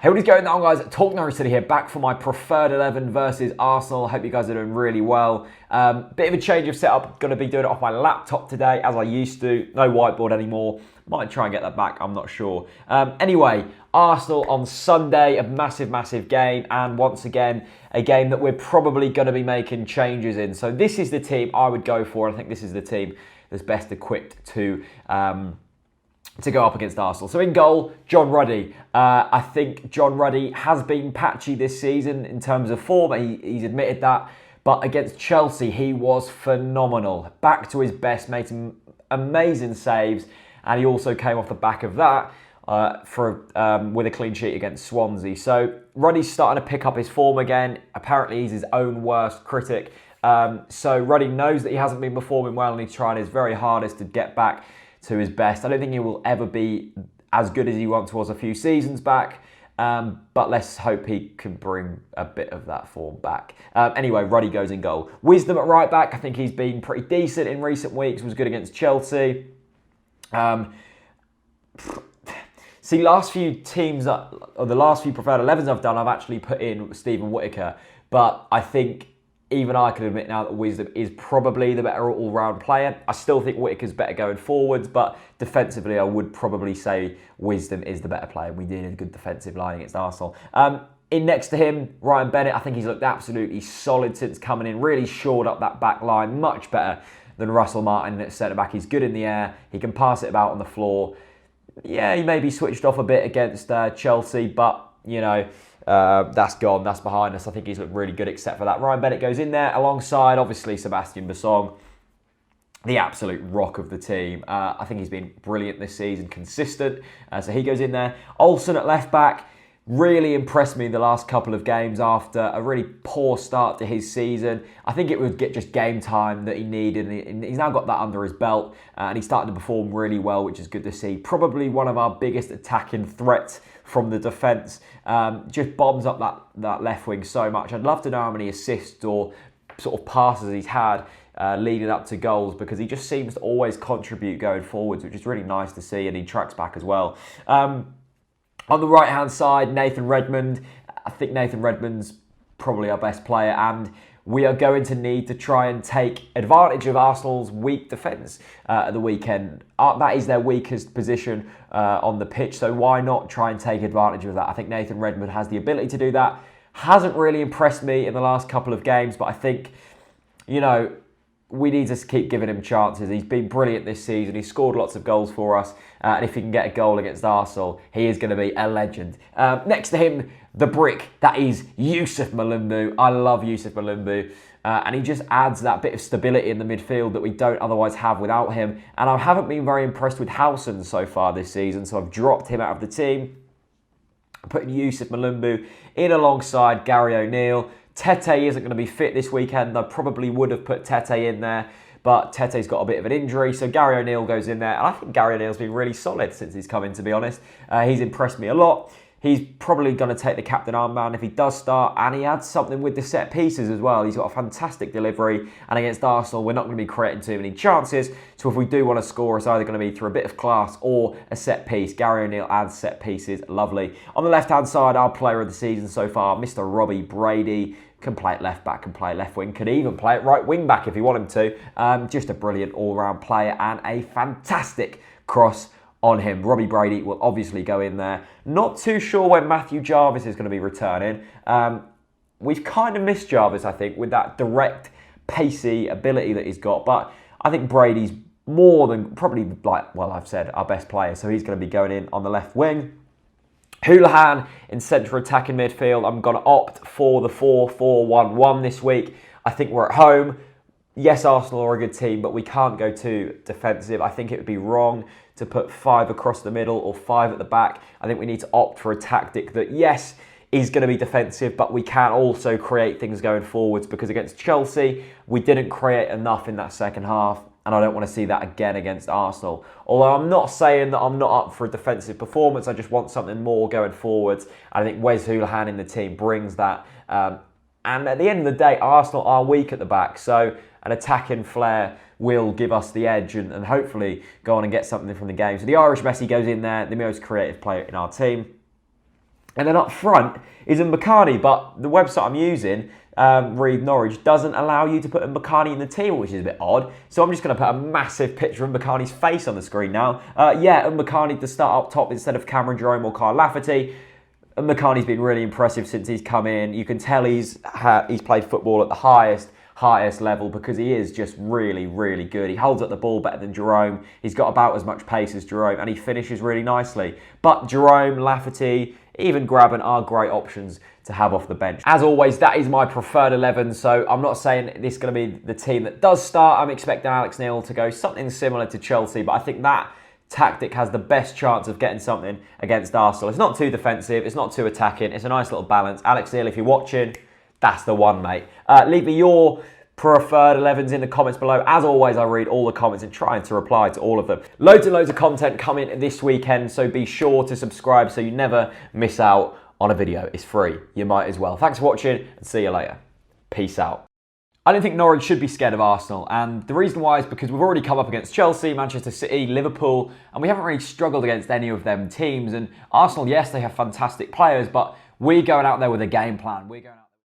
Hey, what is going on, guys? TalkNorwichCity here, back for my preferred 11 versus Arsenal. Hope you guys are doing really well. Bit of a change of setup. Going to be doing it off my laptop today, as I used to. No whiteboard anymore. Might try and get that back, I'm not sure. Anyway, Arsenal on Sunday, a massive game. And once again, a game that we're probably going to be making changes in. So this is the team I would go for. I think this is the team that's best equipped to go up against Arsenal. So in goal, John Ruddy. I think John Ruddy has been patchy this season in terms of form. He's admitted that. But against Chelsea, he was phenomenal. Back to his best, made some amazing saves. And he also came off the back of that with a clean sheet against Swansea. So Ruddy's starting to pick up his form again. Apparently, he's his own worst critic. So Ruddy knows that he hasn't been performing well, and he's trying his very hardest to get back to his best. I don't think he will ever be as good as he once was a few seasons back, but let's hope he can bring a bit of that form back. Anyway, Ruddy goes in goal. Wisdom at right back. I think he's been pretty decent in recent weeks. Was good against Chelsea. See, last few teams, or the last few preferred 11s I've done, I've actually put in Stephen Whittaker, but I think even I can admit now that Wisdom is probably the better all-round player. I still think Whittaker's better going forwards, but defensively I would probably say Wisdom is the better player. We did a good defensive line against Arsenal. In next to him, Ryan Bennett, I think he's looked absolutely solid since coming in. Really shored up that back line, much better than Russell Martin at centre-back. He's good in the air. He can pass it about on the floor. Yeah, he maybe switched off a bit against Chelsea, but, you know, that's gone, that's behind us. I think he's looked really good except for that. Ryan Bennett goes in there alongside, obviously, Sebastian Bassong, the absolute rock of the team. I think he's been brilliant this season, consistent. So he goes in there. Olsen at left back, really impressed me the last couple of games after a really poor start to his season. I think it was just game time that he needed. And he's now got that under his belt, and he's starting to perform really well, which is good to see. Probably one of our biggest attacking threats from the defence. Just bombs up that left wing so much. I'd love to know how many assists or sort of passes he's had leading up to goals, because he just seems to always contribute going forwards, which is really nice to see, and he tracks back as well. On the right-hand side, Nathan Redmond. I think Nathan Redmond's probably our best player, and we are going to need to try and take advantage of Arsenal's weak defence at the weekend. That is their weakest position on the pitch, so why not try and take advantage of that? I think Nathan Redmond has the ability to do that. Hasn't really impressed me in the last couple of games, but I think, you know, we need to keep giving him chances. He's been brilliant this season. He's scored lots of goals for us. And if he can get a goal against Arsenal, he is going to be a legend. Next to him, the brick. That is Yusuf Malumbu. I love Yusuf Malumbu. And he just adds that bit of stability in the midfield that we don't otherwise have without him. And I haven't been very impressed with Howson so far this season, so I've dropped him out of the team. I'm putting Yusuf Malumbu in alongside Gary O'Neill. Tete isn't going to be fit this weekend. I probably would have put Tete in there, but Tete's got a bit of an injury, so Gary O'Neill goes in there. And I think Gary O'Neill's been really solid since he's come in, to be honest. He's impressed me a lot. He's probably going to take the captain armband if he does start, and he adds something with the set pieces as well. He's got a fantastic delivery, and against Arsenal, we're not going to be creating too many chances. So if we do want to score, it's either going to be through a bit of class or a set piece. Gary O'Neill adds set pieces, lovely. On the left-hand side, our player of the season so far, Mr. Robbie Brady. Can play at left back, can play at left wing, could even play at right wing back if you want him to. Just a brilliant all-round player and a fantastic cross on him. Robbie Brady will obviously go in there. Not too sure when Matthew Jarvis is going to be returning. We've kind of missed Jarvis, I think, with that direct, pacey ability that he's got. But I think Brady's more than probably, like, well, I've said, our best player. So he's going to be going in on the left wing. Houlihan in central attacking midfield. I'm going to opt for the 4-4-1-1 this week. I think we're at home. Yes, Arsenal are a good team, but we can't go too defensive. I think it would be wrong to put 5 across the middle or 5 at the back. I think we need to opt for a tactic that, yes, is going to be defensive, but we can also create things going forwards, because against Chelsea, we didn't create enough in that second half. And I don't want to see that again against Arsenal. Although I'm not saying that I'm not up for a defensive performance. I just want something more going forwards. I think Wes Houlihan in the team brings that. And at the end of the day, Arsenal are weak at the back. So an attacking flair will give us the edge and hopefully go on and get something from the game. So the Irish Messi goes in there, the most creative player in our team. And then up front is Mbakani, but the website I'm using, Read Norwich, doesn't allow you to put Mbakani in the team, which is a bit odd. So I'm just going to put a massive picture of Mbakani's face on the screen now. Yeah, Mbakani to start up top instead of Cameron Jerome or Kyle Lafferty. Mbakani's been really impressive since he's come in. You can tell he's played football at the highest level because he is just really, really good. He holds up the ball better than Jerome. He's got about as much pace as Jerome, and he finishes really nicely. But Jerome, Lafferty, even Graben are great options to have off the bench. As always, that is my preferred 11, so I'm not saying this is going to be the team that does start. I'm expecting Alex Neil to go something similar to Chelsea, but I think that tactic has the best chance of getting something against Arsenal. It's not too defensive, it's not too attacking, it's a nice little balance. Alex Neil, if you're watching, that's the one, mate. Leave me your preferred 11s in the comments below. As always, I read all the comments and trying to reply to all of them. Loads and loads of content coming this weekend, so be sure to subscribe so you never miss out on a video. It's free. You might as well. Thanks for watching and see you later. Peace out. I don't think Norwich should be scared of Arsenal, and the reason why is because we've already come up against Chelsea, Manchester City, Liverpool, and we haven't really struggled against any of them teams. And Arsenal, yes, they have fantastic players, but we're going out there with a game plan. We're going out